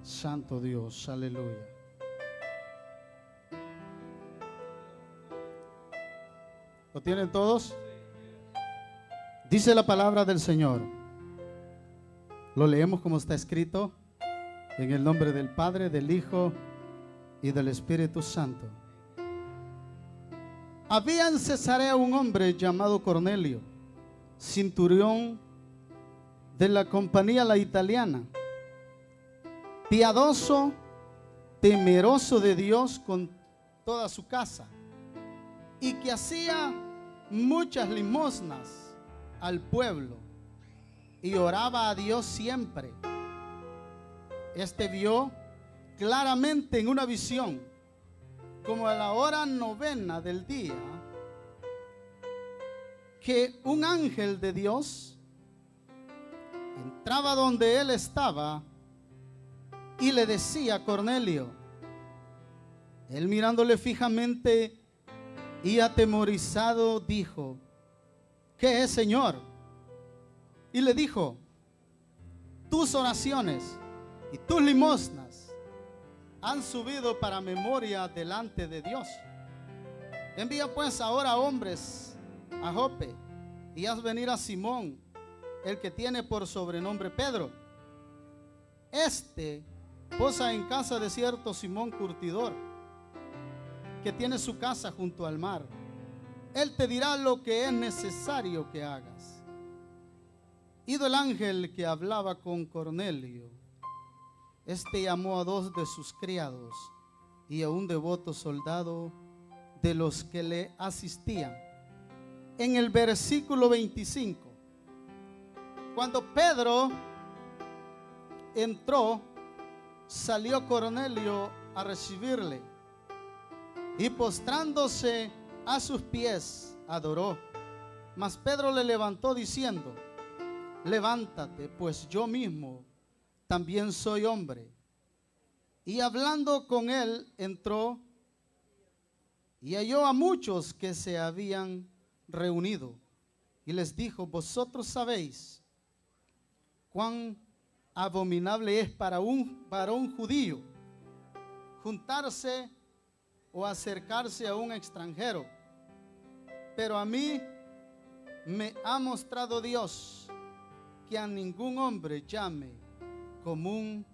Santo Dios, aleluya. ¿Lo tienen todos? Dice la palabra del Señor. Lo leemos como está escrito, en el nombre del Padre, del Hijo y del Espíritu Santo. Había en Cesarea un hombre llamado Cornelio, centurión de la compañía la italiana, piadoso, temeroso de Dios con toda su casa, y que hacía muchas limosnas al pueblo y oraba a Dios siempre. Este vio claramente en una visión, como a la hora novena del día, que un ángel de Dios entraba donde él estaba y le decía: Cornelio. Él, mirándole fijamente y atemorizado, dijo: ¿qué es, Señor? Y le dijo: tus oraciones y tus limosnas han subido para memoria delante de Dios. Envía pues ahora hombres a Jope y haz venir a Simón, el que tiene por sobrenombre Pedro. Este posa en casa de cierto Simón curtidor, que tiene su casa junto al mar. Él te dirá lo que es necesario que hagas. Ido el ángel que hablaba con Cornelio, este llamó a 2 de sus criados y a un devoto soldado de los que le asistían. En el versículo 25, cuando Pedro entró, salió Cornelio a recibirle y postrándose a sus pies adoró. Mas Pedro le levantó diciendo: levántate, pues yo mismo también soy hombre. Y hablando con él, entró y halló a muchos que se habían reunido, y les dijo: vosotros sabéis cuán abominable es para un varón judío juntarse o acercarse a un extranjero, pero a mí me ha mostrado Dios que a ningún hombre llame común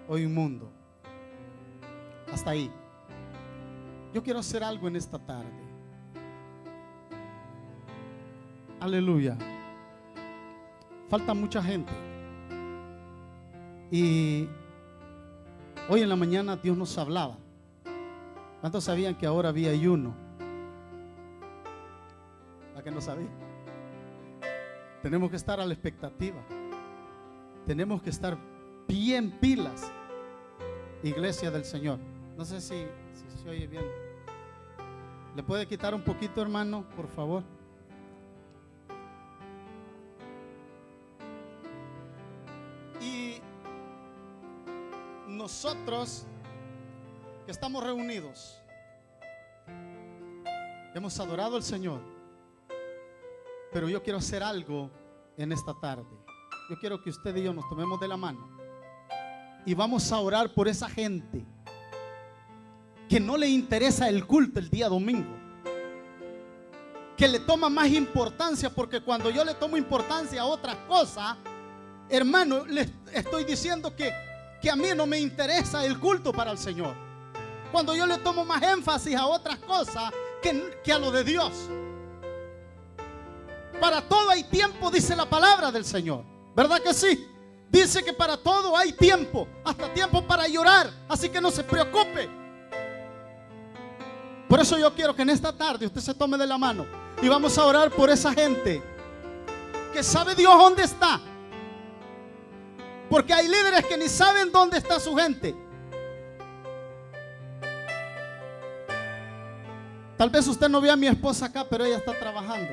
o inmundo. Hasta ahí. Yo quiero hacer algo en esta tarde. Aleluya. Falta mucha gente. Y hoy en la mañana Dios nos hablaba. ¿Cuántos sabían que ahora había ayuno? ¿A qué no sabía? Tenemos que estar a la expectativa. Tenemos que estar bien pilas, iglesia del Señor. No sé si se oye bien. ¿Le puede quitar un poquito, hermano, por favor? Y nosotros que estamos reunidos, hemos adorado al Señor, pero yo quiero hacer algo en esta tarde. Yo quiero que usted y yo nos tomemos de la mano y vamos a orar por esa gente que no le interesa el culto el día domingo, que le toma más importancia, porque cuando yo le tomo importancia a otras cosas, hermano, le estoy diciendo que a mí no me interesa el culto para el Señor. Cuando yo le tomo más énfasis a otras cosas que a lo de Dios. Para todo hay tiempo, dice la palabra del Señor. ¿Verdad que sí? Dice que para todo hay tiempo, hasta tiempo para llorar. Así que no se preocupe. Por eso yo quiero que en esta tarde usted se tome de la mano y vamos a orar por esa gente que sabe Dios dónde está. Porque hay líderes que ni saben dónde está su gente. Tal vez usted no ve a mi esposa acá, pero ella está trabajando.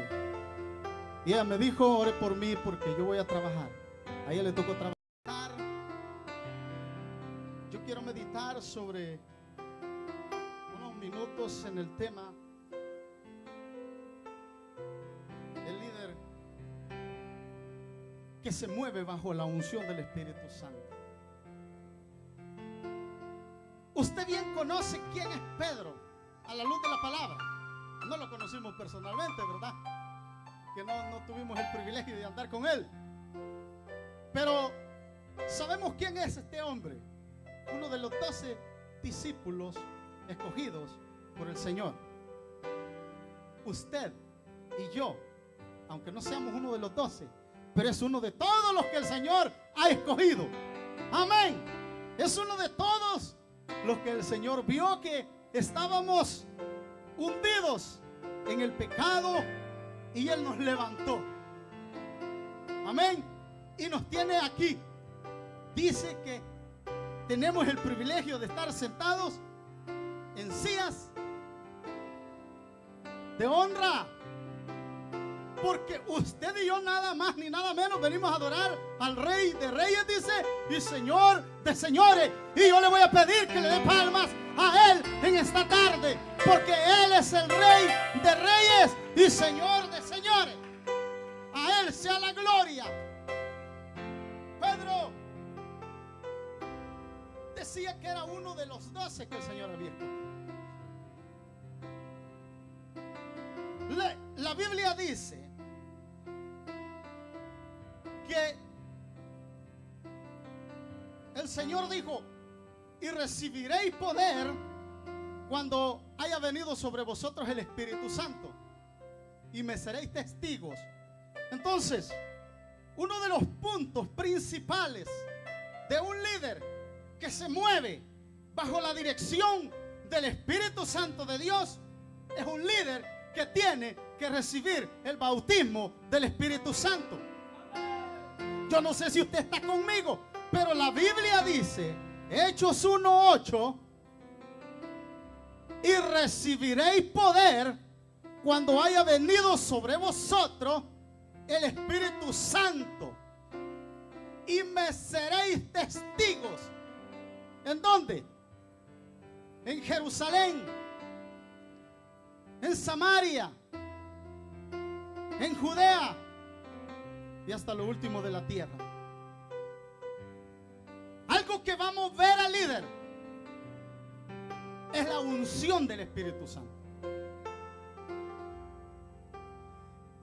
Y ella me dijo: ore por mí porque yo voy a trabajar. A ella le tocó trabajar. Yo quiero meditar sobre unos minutos en el tema: el líder que se mueve bajo la unción del Espíritu Santo. conoce quién es Pedro a la luz de la palabra. No lo conocimos personalmente, ¿verdad? Que no tuvimos el privilegio de andar con él. Pero sabemos quién es este hombre. Uno de los 12 discípulos escogidos por el Señor. Usted y yo, aunque no seamos uno de los 12, pero es uno de todos los que el Señor ha escogido. Amén. Es uno de todos los que el Señor vio que estábamos hundidos en el pecado y Él nos levantó. Amén. Y nos tiene aquí. Dice que tenemos el privilegio de estar sentados en sillas de honra, porque usted y yo nada más ni nada menos venimos a adorar al Rey de Reyes, dice, y Señor de Señores. Y yo le voy a pedir que le dé palmas a Él en esta tarde, porque Él es el Rey de Reyes y Señor de Señores. A Él sea la gloria. Pedro decía que era uno de los 12 que el Señor había escogido. La Biblia dice que el Señor dijo: y recibiréis poder cuando haya venido sobre vosotros el Espíritu Santo, y me seréis testigos. Entonces, uno de los puntos principales de un líder que se mueve bajo la dirección del Espíritu Santo de Dios es un líder que tiene que recibir el bautismo del Espíritu Santo. Yo no sé si usted está conmigo, pero la Biblia dice, Hechos 1:8, y recibiréis poder cuando haya venido sobre vosotros el Espíritu Santo, y me seréis testigos. ¿En dónde? En Jerusalén, en Samaria, en Judea y hasta lo último de la tierra. Algo que va a mover al líder es la unción del Espíritu Santo.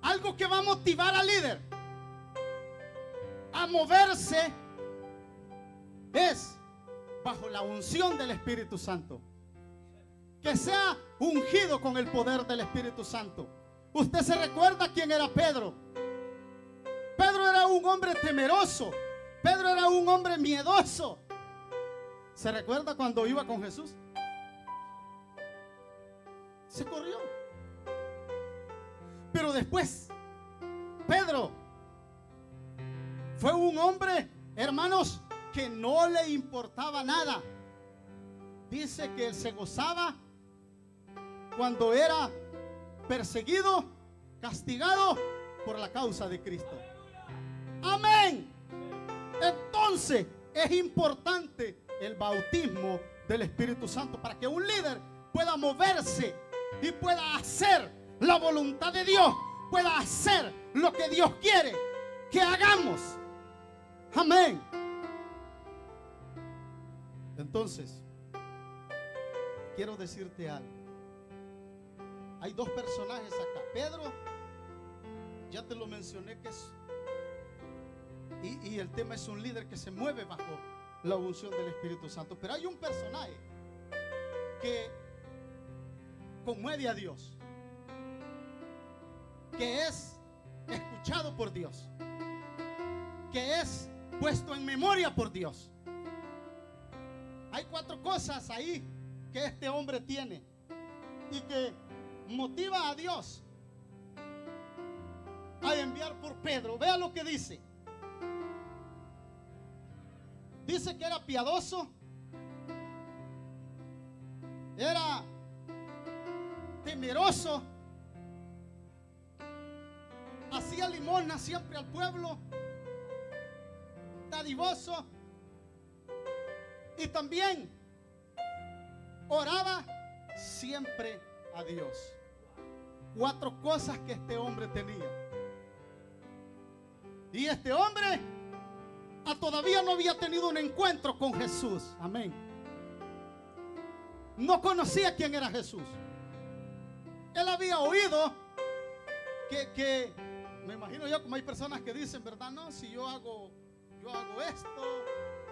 Algo que va a motivar al líder a moverse es bajo la unción del Espíritu Santo. Que sea ungido con el poder del Espíritu Santo. Usted se recuerda quién era Pedro. Pedro era un hombre temeroso. Pedro era un hombre miedoso. ¿Se recuerda cuando iba con Jesús? Se corrió. Pero después, Pedro fue un hombre, hermanos, que no le importaba nada. Dice que él se gozaba cuando era perseguido, castigado por la causa de Cristo. Amén. Entonces es importante el bautismo del Espíritu Santo para que un líder pueda moverse y pueda hacer la voluntad de Dios, pueda hacer lo que Dios quiere que hagamos. Amén. Entonces, quiero decirte algo. Hay dos personajes acá. Pedro, ya te lo mencioné que es, y el tema es un líder que se mueve bajo la unción del Espíritu Santo. Pero hay un personaje que conmueve a Dios, que es escuchado por Dios, que es puesto en memoria por Dios. Hay 4 cosas ahí que este hombre tiene y que motiva a Dios a enviar por Pedro. Vea lo que dice. Dice que era piadoso, era temeroso, hacía limosna siempre al pueblo, dadivoso, y también oraba siempre a Dios. 4 cosas que este hombre tenía. Y este hombre todavía no había tenido un encuentro con Jesús. Amén. no conocía quién era Jesús. Él había oído que me imagino yo, como hay personas que dicen, ¿verdad? No, si yo hago esto,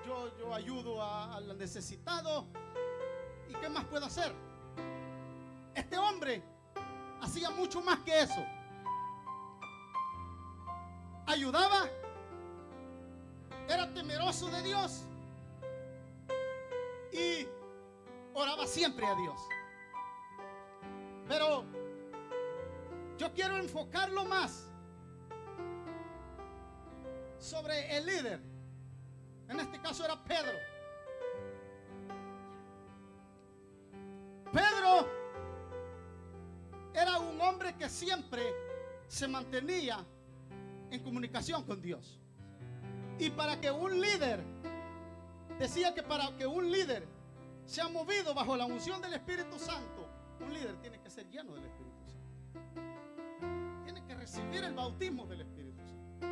yo ayudo al necesitado, ¿y qué más puedo hacer? Este hombre hacía mucho más que eso. Ayudaba, era temeroso de Dios y oraba siempre a Dios. Pero yo quiero enfocarlo más sobre el líder. En este caso era Pedro. Pedro era un hombre que siempre se mantenía en comunicación con Dios. Y para que un líder, decía que para que un líder sea movido bajo la unción del Espíritu Santo, un líder tiene que ser lleno del Espíritu Santo. Tiene que recibir el bautismo del Espíritu Santo.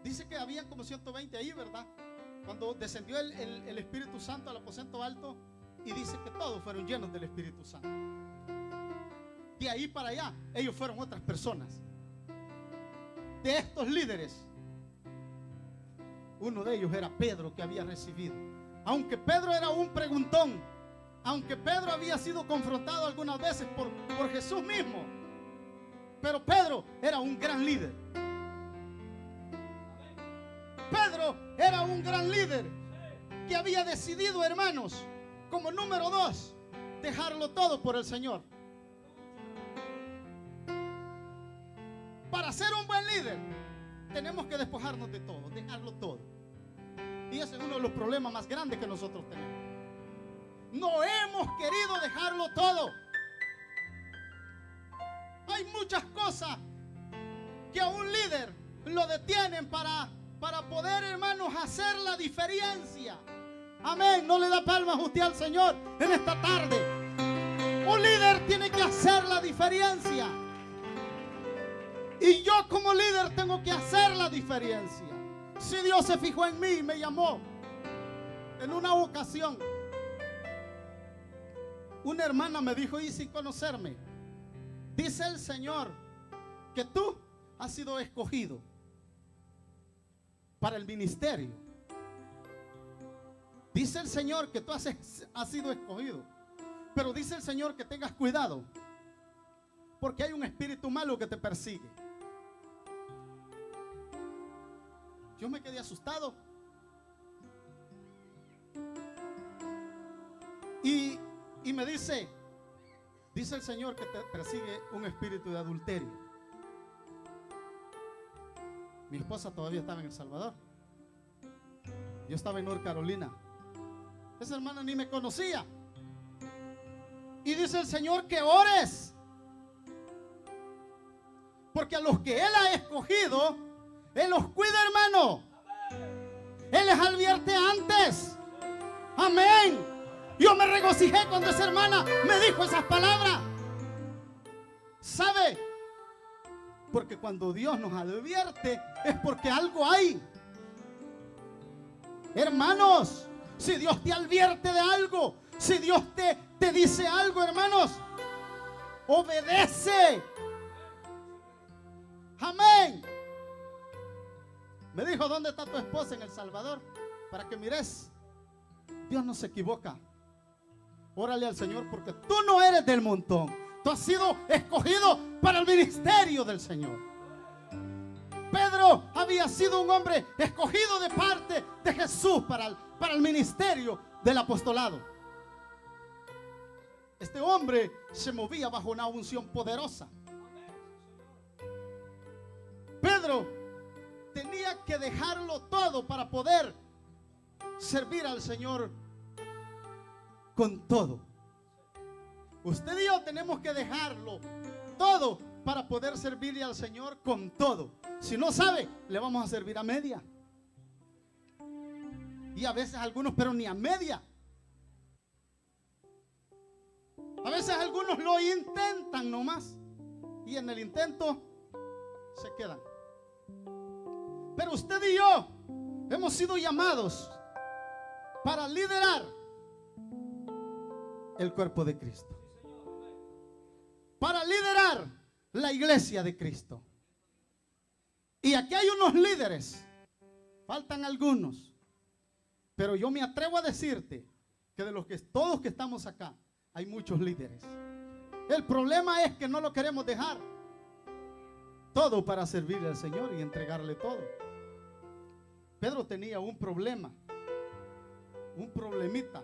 Dice que habían como 120 ahí, ¿verdad? Cuando descendió el Espíritu Santo al aposento alto, y dice que todos fueron llenos del Espíritu Santo. De ahí para allá, ellos fueron otras personas. De estos líderes, uno de ellos era Pedro, que había recibido. Aunque Pedro era un preguntón, aunque Pedro había sido confrontado algunas veces por Jesús mismo, pero Pedro era un gran líder. Pedro era un gran líder que había decidido, hermanos, como número 2, dejarlo todo por el Señor. Para ser un buen líder tenemos que despojarnos de todo, dejarlo todo. Y ese es uno de los problemas más grandes que nosotros tenemos. No hemos querido dejarlo todo. Hay muchas cosas que a un líder lo detienen para poder, hermanos, hacer la diferencia. Amén. No le da palmas usted al Señor en esta tarde. Un líder tiene que hacer la diferencia. Y yo como líder tengo que hacer la diferencia. Si Dios se fijó en mí y me llamó en una ocasión, una hermana me dijo, y sin conocerme, dice el Señor que tú has sido escogido para el ministerio. Dice el Señor que tú has sido escogido, pero dice el Señor que tengas cuidado, porque hay un espíritu malo que te persigue. Yo me quedé asustado. Y me dice el Señor que te persigue un espíritu de adulterio. Mi esposa todavía estaba en El Salvador. Yo estaba en North Carolina. Esa hermana ni me conocía. Y dice el Señor que ores, porque a los que Él ha escogido, Él los cuida, hermano. Él les advierte antes. Amén. Yo me regocijé cuando esa hermana me dijo esas palabras. ¿Sabe? Porque cuando Dios nos advierte es porque algo hay. Hermanos, si Dios te advierte de algo, si Dios te dice algo, hermanos, obedece. Amén. Me dijo, ¿dónde está tu esposa? En El Salvador, para que mires. Dios no se equivoca. Órale al Señor, porque tú no eres del montón. Tú has sido escogido para el ministerio del Señor. Pedro había sido un hombre escogido de parte de Jesús para el ministerio del apostolado. Este hombre se movía bajo una unción poderosa. Pedro tenía que dejarlo todo para poder servir al Señor con todo. Usted y yo tenemos que dejarlo todo para poder servirle al Señor con todo. Si no sabe, le vamos a servir a media. Y a veces algunos, pero ni a media. A veces algunos lo intentan nomás, y en el intento se quedan. Pero usted y yo hemos sido llamados para liderar el cuerpo de Cristo. Para liderar la iglesia de Cristo. Y aquí hay unos líderes, faltan algunos, pero yo me atrevo a decirte que de los que todos que estamos acá, hay muchos líderes. El problema es que no lo queremos dejar todo para servirle al Señor y entregarle todo. Pedro tenía un problema, un problemita,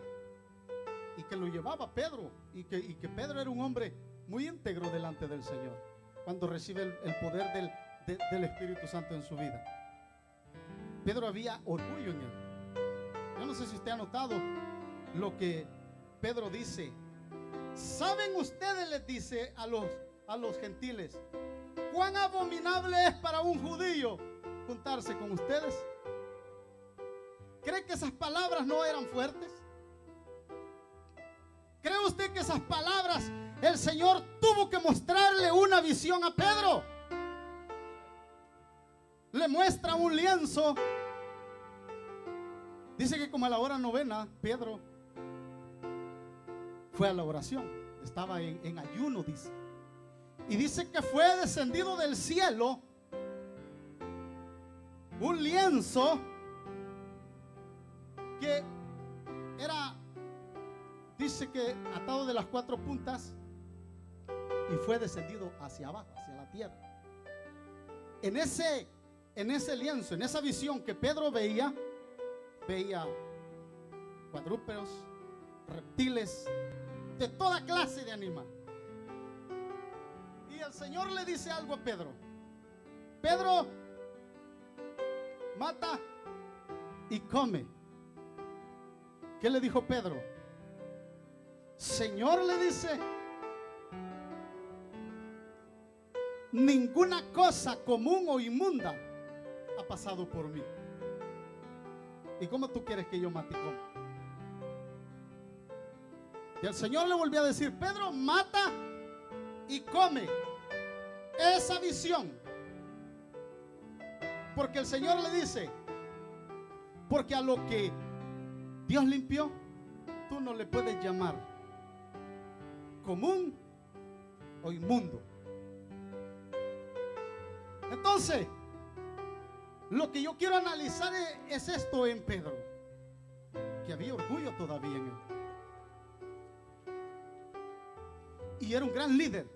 y que lo llevaba Pedro, y que Pedro era un hombre muy íntegro delante del Señor cuando recibe el poder del Espíritu Santo en su vida. Pedro había orgullo en él. Yo no sé si usted ha notado lo que Pedro dice. ¿Saben ustedes? Les dice a los gentiles, cuán abominable es para un judío juntarse con ustedes. ¿Cree que esas palabras no eran fuertes? ¿Cree usted que esas palabras el Señor tuvo que mostrarle una visión a Pedro? Le muestra un lienzo. Dice que como a la hora novena, Pedro fue a la oración. Estaba en ayuno, dice. Y dice que fue descendido del cielo un lienzo que era, dice que atado de las 4 puntas, y fue descendido hacia abajo, hacia la tierra. En ese lienzo, en esa visión que Pedro veía cuadrúpedos, reptiles, de toda clase de animal. Y el Señor le dice algo a Pedro. Pedro, mata y come. ¿Qué le dijo Pedro? Señor, le dice, ninguna cosa común o inmunda ha pasado por mí. ¿Y cómo tú quieres que yo mate y coma? Y el Señor le volvió a decir, Pedro, mata y come. Esa visión. Porque el Señor le dice, porque a lo que Dios limpió, tú no le puedes llamar común o inmundo. Entonces, lo que yo quiero analizar es esto en Pedro, que había orgullo todavía en él. Y era un gran líder.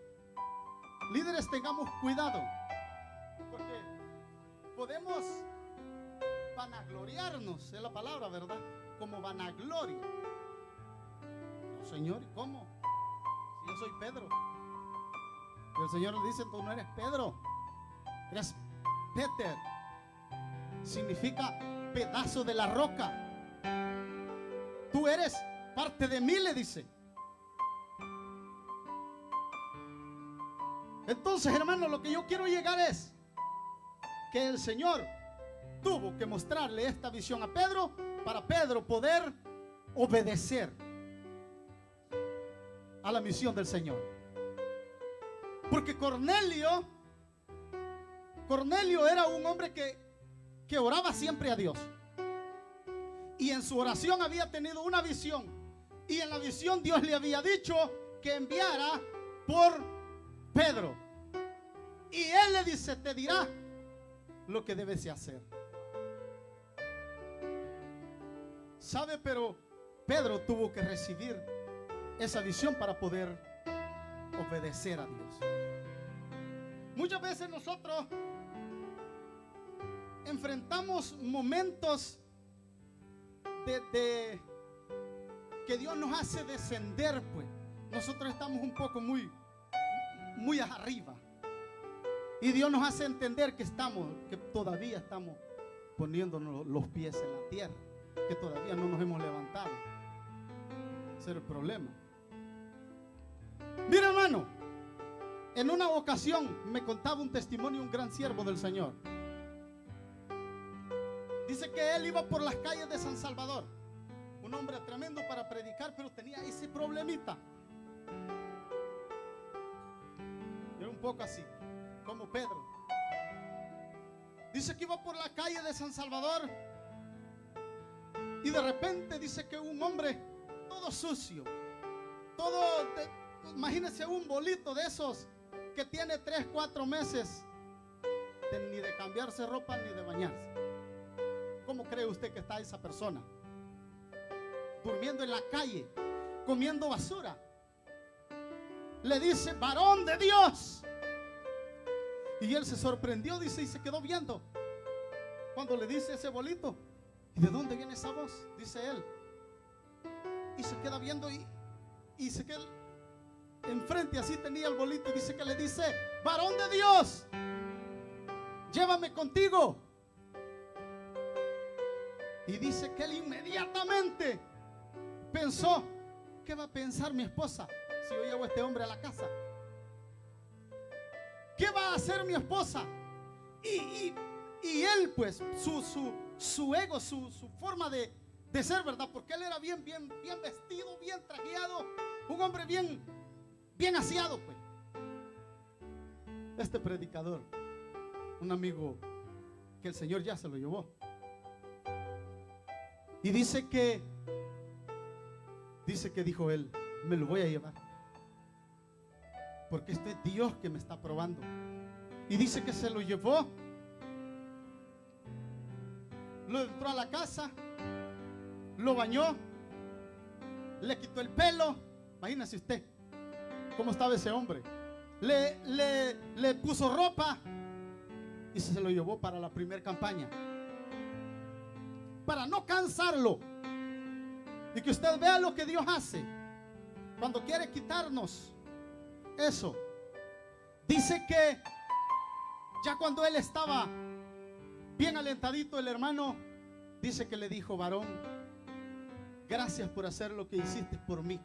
Líderes, tengamos cuidado, porque podemos vanagloriarnos, es la palabra, ¿verdad? Como vanagloria. No, Señor, ¿y cómo? Si yo soy Pedro. Y el Señor le dice, tú no eres Pedro, eres Peter. Significa pedazo de la roca. Tú eres parte de mí, le dice. Entonces, hermano, lo que yo quiero llegar es que el Señor tuvo que mostrarle esta visión a Pedro para Pedro poder obedecer a la misión del Señor. Porque Cornelio era un hombre que oraba siempre a Dios. Y en su oración había tenido una visión. Y en la visión Dios le había dicho que enviara por Pedro. Y él le dice, te dirá lo que debes de hacer. ¿Sabe? Pero Pedro tuvo que recibir esa visión para poder obedecer a Dios. Muchas veces nosotros enfrentamos momentos de que Dios nos hace descender, pues. Nosotros estamos un poco muy arriba. Y Dios nos hace entender que todavía estamos poniéndonos los pies en la tierra, que todavía no nos hemos levantado. Ese es el problema. Mira, hermano, en una ocasión me contaba un testimonio un gran siervo del Señor. Dice que él iba por las calles de San Salvador, un hombre tremendo para predicar, pero tenía ese problemita. Era un poco así como Pedro. Dice que iba por la calle de San Salvador y de repente dice que un hombre todo sucio, Imagínese un bolito de esos que tiene 3, 4 meses ni de cambiarse ropa ni de bañarse. ¿Cómo cree usted que está esa persona? Durmiendo en la calle, comiendo basura. Le dice: varón de Dios. Y él se sorprendió, dice, y se quedó viendo cuando le dice ese bolito. ¿Y de dónde viene esa voz? Dice él. Y se queda viendo y se queda enfrente, así tenía el bolito. Y dice que le dice: varón de Dios, llévame contigo. Y dice que él inmediatamente pensó: ¿qué va a pensar mi esposa si yo llevo a este hombre a la casa? ¿Qué va a hacer mi esposa? Y él, pues, su ego, su forma de ser, ¿verdad? Porque él era bien vestido, bien trajeado, un hombre bien aseado, pues. Este predicador, un amigo que el Señor ya se lo llevó, y dice que dijo él: me lo voy a llevar, porque este es Dios que me está probando. Y dice que se lo llevó, lo entró a la casa, lo bañó, le quitó el pelo. Imagínese usted cómo estaba ese hombre. Le puso ropa y se lo llevó para la primera campaña, para no cansarlo. Y que usted vea lo que Dios hace cuando quiere quitarnos eso. Dice que ya cuando él estaba bien alentadito, el hermano dice que le dijo: varón, gracias por hacer lo que hiciste por mí,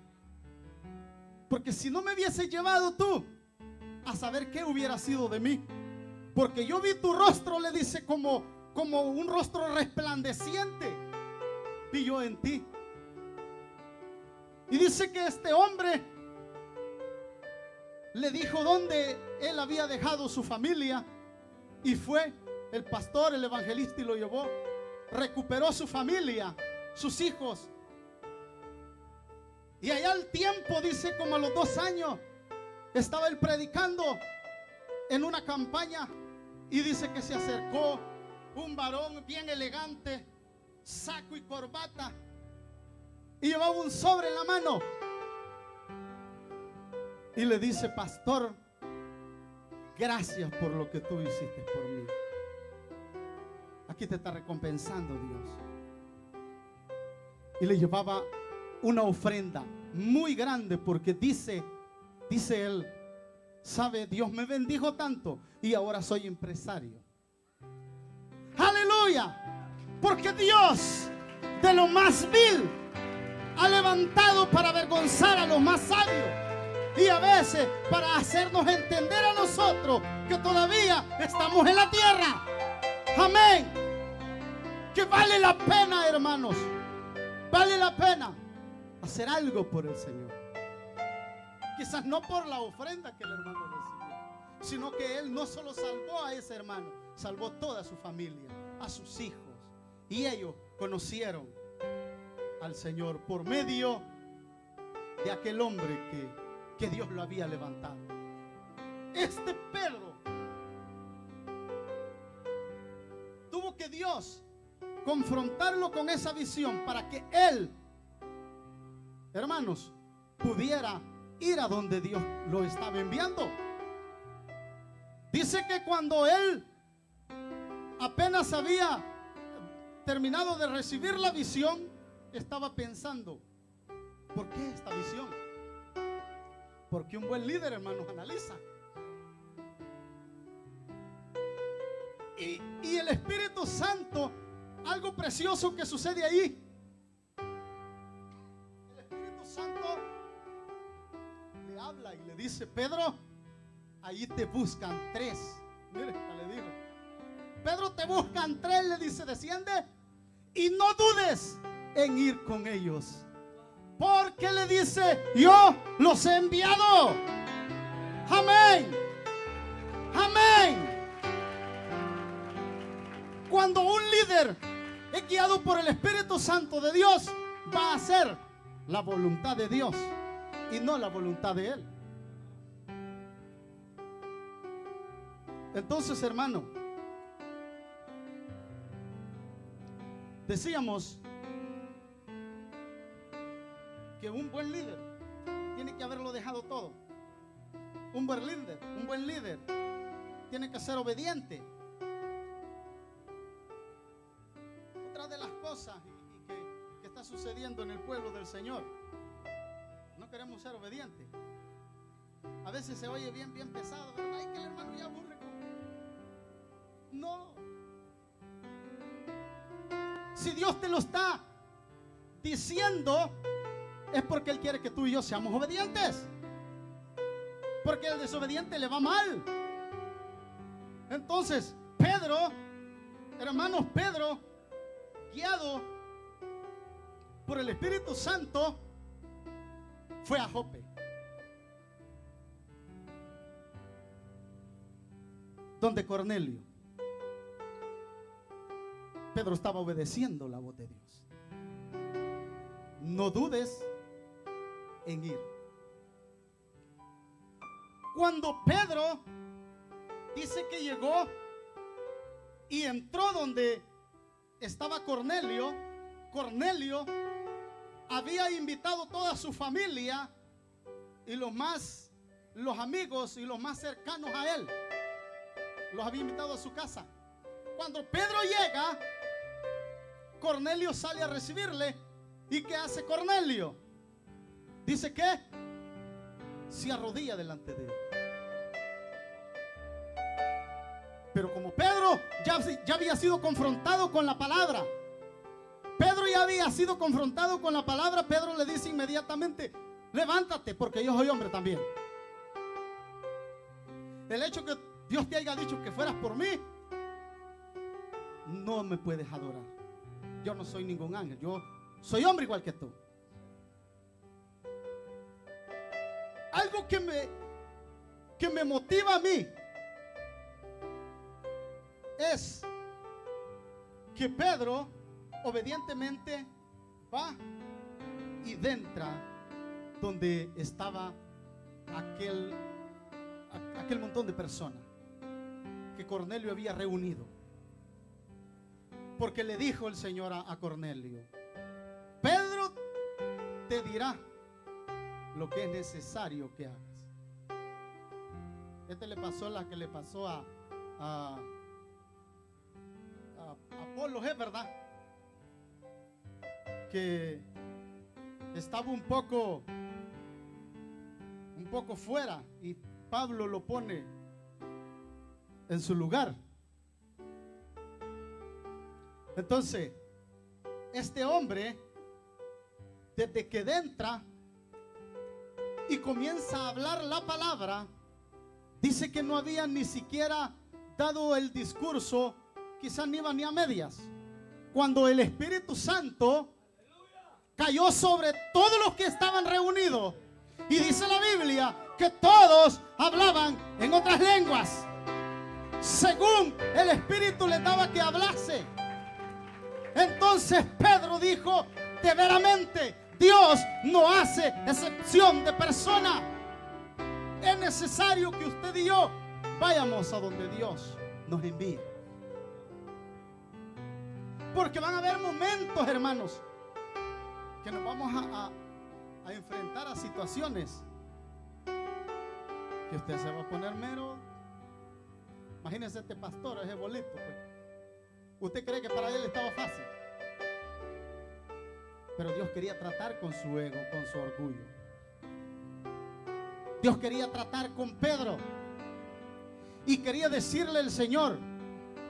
porque si no me hubieses llevado tú, a saber qué hubiera sido de mí. Porque yo vi tu rostro, le dice, como un rostro resplandeciente, vi yo en ti. Y dice que este hombre le dijo dónde él había dejado su familia, y fue el pastor, el evangelista, y lo llevó. Recuperó su familia, sus hijos. Y allá al tiempo, dice, como a los 2 años, estaba él predicando en una campaña, y dice que se acercó un varón bien elegante, saco y corbata, y llevaba un sobre en la mano, y le dice: pastor, gracias por lo que tú hiciste por mí. Aquí te está recompensando Dios. Y le llevaba una ofrenda muy grande, porque dice él: sabe, Dios me bendijo tanto y ahora soy empresario. Aleluya. Porque Dios de lo más vil ha levantado para avergonzar a los más sabios, y a veces para hacernos entender a nosotros que todavía estamos en la tierra. Amén. Que vale la pena, hermanos, vale la pena hacer algo por el Señor. Quizás no por la ofrenda que el hermano recibió, sino que él no solo salvó a ese hermano, salvó toda su familia, a sus hijos, y ellos conocieron al Señor por medio de aquel hombre que Dios lo había levantado. Este Pedro tuvo que Dios confrontarlo con esa visión para que él, hermanos, pudiera ir a donde Dios lo estaba enviando. Dice que cuando él apenas había terminado de recibir la visión, estaba pensando: ¿por qué esta visión? Porque un buen líder, hermanos, analiza. Y el Espíritu Santo, algo precioso que sucede ahí. El Espíritu Santo le habla y le dice: Pedro, ahí te buscan 3. Mire, le digo: Pedro, te buscan 3, le dice, desciende y no dudes en ir con ellos, porque le dice: yo los he enviado. Amén. Amén. Cuando un líder es guiado por el Espíritu Santo de Dios, va a hacer la voluntad de Dios y no la voluntad de Él. Entonces, hermano, decíamos que un buen líder tiene que haberlo dejado todo. Un buen líder tiene que ser obediente. Otra de las cosas que está sucediendo en el pueblo del Señor, no queremos ser obedientes. A veces se oye bien pesado, ¿verdad? Ay, que el hermano ya aburre. No. Si Dios te lo está diciendo, es porque Él quiere que tú y yo seamos obedientes. Porque al desobediente le va mal. Entonces, Pedro, hermanos, Pedro, guiado por el Espíritu Santo, fue a Jope. Donde Cornelio. Pedro estaba obedeciendo la voz de Dios. No dudes en ir. Cuando Pedro dice que llegó y entró donde estaba Cornelio, Cornelio había invitado toda su familia y los amigos y los más cercanos a él, los había invitado a su casa. Cuando Pedro llega, Cornelio sale a recibirle. ¿Y qué hace Cornelio? Dice que se arrodilla delante de él. Pero como Pedro ya había sido confrontado con la palabra, Pedro le dice inmediatamente: levántate, porque yo soy hombre también. El hecho que Dios te haya dicho que fueras por mí, no me puedes adorar. Yo no soy ningún ángel, yo soy hombre igual que tú. Algo que me motiva a mí es que Pedro obedientemente va y entra donde estaba aquel montón de personas que Cornelio había reunido. Porque le dijo el Señor a Cornelio: Pedro te dirá lo que es necesario que hagas. Le pasó la que le pasó a Apolos, ¿es verdad? Que estaba un poco fuera y Pablo lo pone en su lugar. Entonces, este hombre, desde que entra y comienza a hablar la palabra, dice que no había ni siquiera dado el discurso, quizás ni iba ni a medias, cuando el Espíritu Santo cayó sobre todos los que estaban reunidos. Y dice la Biblia que todos hablaban en otras lenguas, según el Espíritu les daba que hablase. Entonces Pedro dijo: de veramente Dios no hace excepción de persona. Es necesario que usted y yo vayamos a donde Dios nos envíe. Porque van a haber momentos, hermanos, que nos vamos a enfrentar a situaciones que usted se va a poner mero. Imagínense este pastor, ese bolito, pues. Usted cree que para él estaba fácil, pero Dios quería tratar con su ego, con su orgullo. Dios quería tratar con Pedro y quería decirle al Señor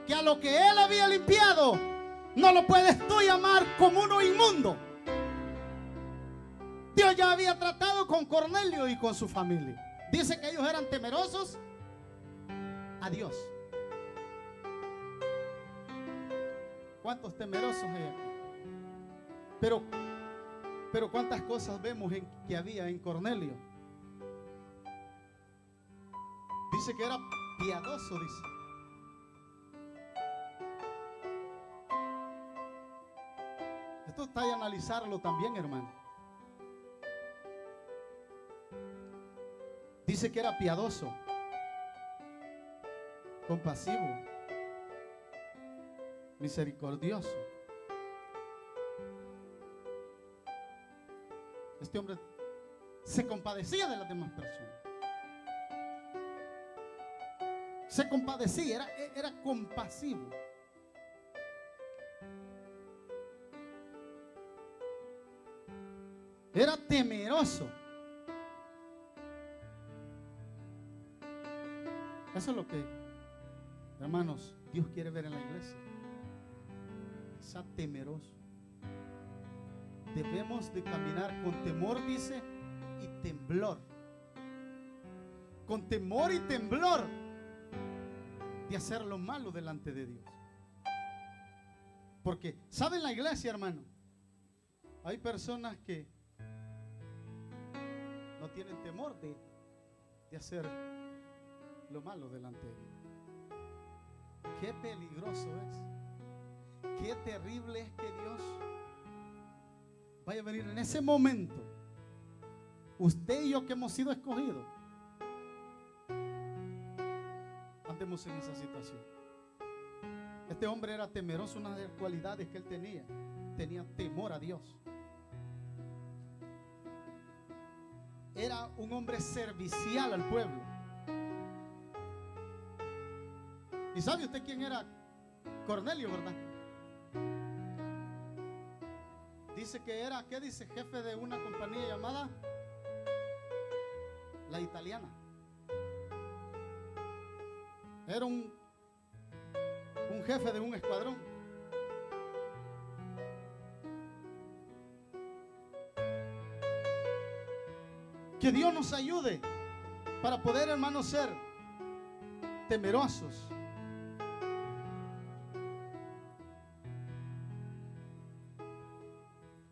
que a lo que él había limpiado no lo puedes tú llamar como uno inmundo. Dios ya había tratado con Cornelio y con su familia. Dice que ellos eran temerosos a Dios. ¿Cuántos temerosos hay aquí? Pero cuántas cosas vemos que había en Cornelio. Dice que era piadoso, dice. Esto está de analizarlo también, hermano. Dice que era piadoso, compasivo, misericordioso. Este hombre se compadecía de las demás personas. Se compadecía, era compasivo. Era temeroso. Eso es lo que, hermanos, Dios quiere ver en la iglesia. Sea temeroso. Debemos de caminar con temor, dice, y temblor. Con temor y temblor de hacer lo malo delante de Dios. Porque, ¿saben la iglesia, hermano? Hay personas que no tienen temor de hacer lo malo delante de Dios. Qué peligroso es. Qué terrible es que Dios vaya a venir en ese momento. Usted y yo que hemos sido escogidos, andemos en esa situación. Este hombre era temeroso. Una de las cualidades que él tenía temor a Dios. Era un hombre servicial al pueblo. ¿Y sabe usted quién era Cornelio, verdad? Dice que era, ¿qué dice? Jefe de una compañía llamada La Italiana. Era un jefe de un escuadrón. Que Dios nos ayude para poder, hermanos, ser temerosos.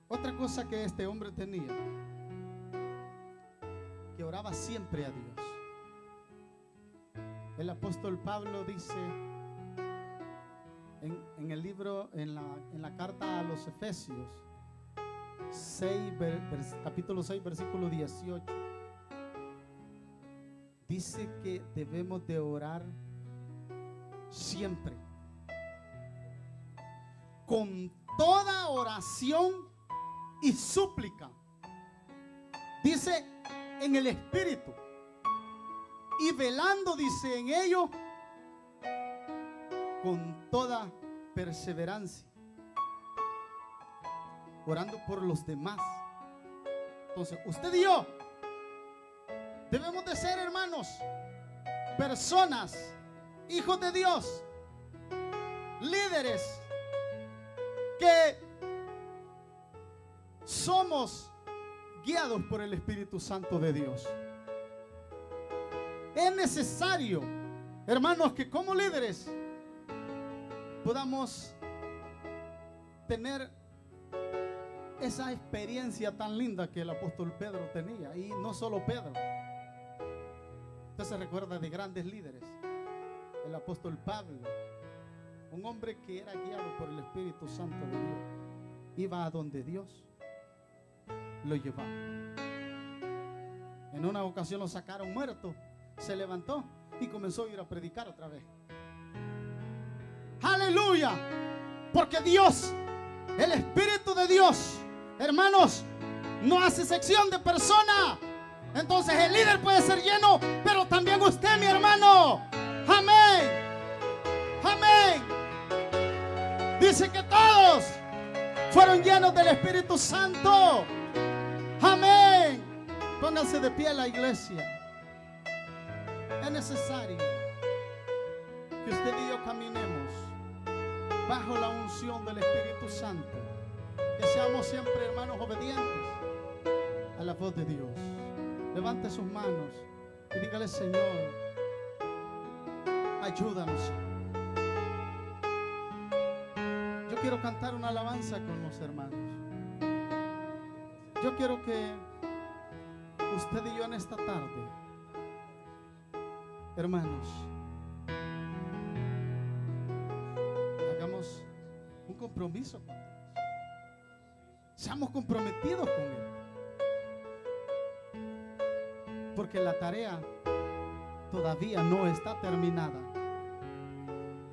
Otra cosa que este hombre tenía, que oraba siempre a Dios. El apóstol Pablo dice en el libro, en la carta a los Efesios 6, capítulo 6, versículo 18, dice que debemos de orar siempre con toda oración y súplica, dice, en el Espíritu, y velando, dice, en ello con toda perseverancia, orando por los demás. Entonces, usted y yo debemos de ser, hermanos, personas, hijos de Dios, líderes, que somos guiados por el Espíritu Santo de Dios. Es necesario, hermanos, que como líderes podamos tener esa experiencia tan linda que el apóstol Pedro tenía. Y no solo Pedro. Usted se recuerda de grandes líderes. El apóstol Pablo, un hombre que era guiado por el Espíritu Santo de Dios, iba a donde Dios lo llevaba. En una ocasión lo sacaron muerto, se levantó y comenzó a ir a predicar otra vez. Aleluya, porque Dios, el Espíritu de Dios, hermanos, no hace sección de persona. Entonces el líder puede ser lleno, pero también usted, mi hermano. Amén, amén. Dice que todos fueron llenos del Espíritu Santo. Amén. Pónganse de pie la iglesia. Es necesario que usted y yo caminemos bajo la unción del Espíritu Santo. Que seamos siempre, hermanos, obedientes a la voz de Dios. Levante sus manos y dígale: Señor, ayúdanos. Yo quiero cantar una alabanza con los hermanos. Yo quiero que usted y yo en esta tarde, hermanos, hagamos un compromiso con Dios. Seamos comprometidos con Él. Porque la tarea todavía no está terminada.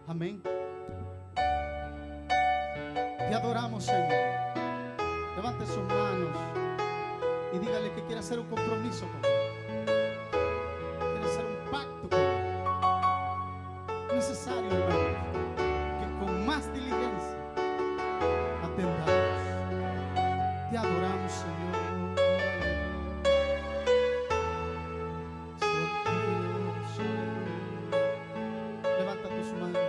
Amén. Te adoramos, Señor. Levante sus manos y dígale que quiere hacer un compromiso con Él. Quiere hacer un pacto con Él. Es necesario, hermanos, que con más diligencia atendamos. Te adoramos, Señor. Levanta tus manos.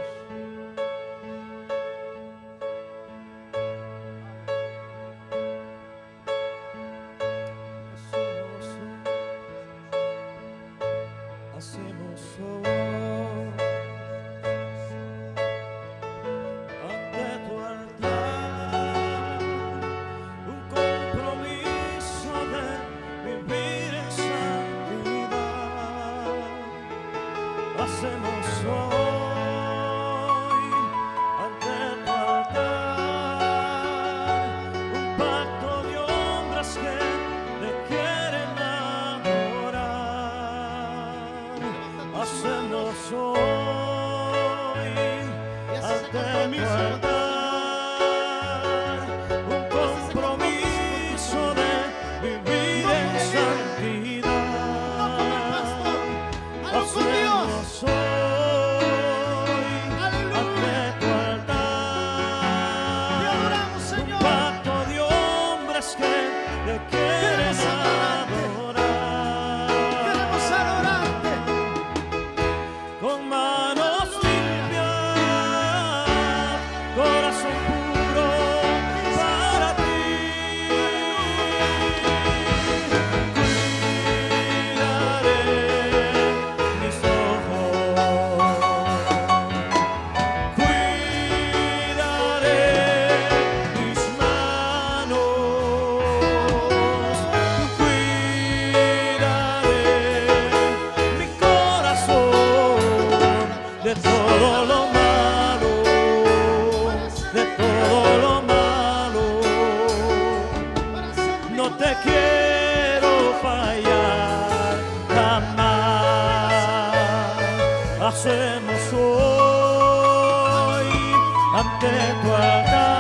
Hacemos hoy ante tu altar un compromiso de vivir en santidad. Hacemos hoy ante tu altar un pacto de hombres que te quieren adorar. Hacemos hoy ante mi altar un compromiso de vivir en santidad. Hacemos hoy ante tu altar un pacto de hombres que te quieren adorar. Queremos adorarte. Con manos limpias, corazón puro para ti. Cuidaré mis ojos, cuidaré mis manos, cuidaré mi corazón de todo lo malo, de todo lo malo. No te quiero fallar jamás. Hacemos hoy ante tu altar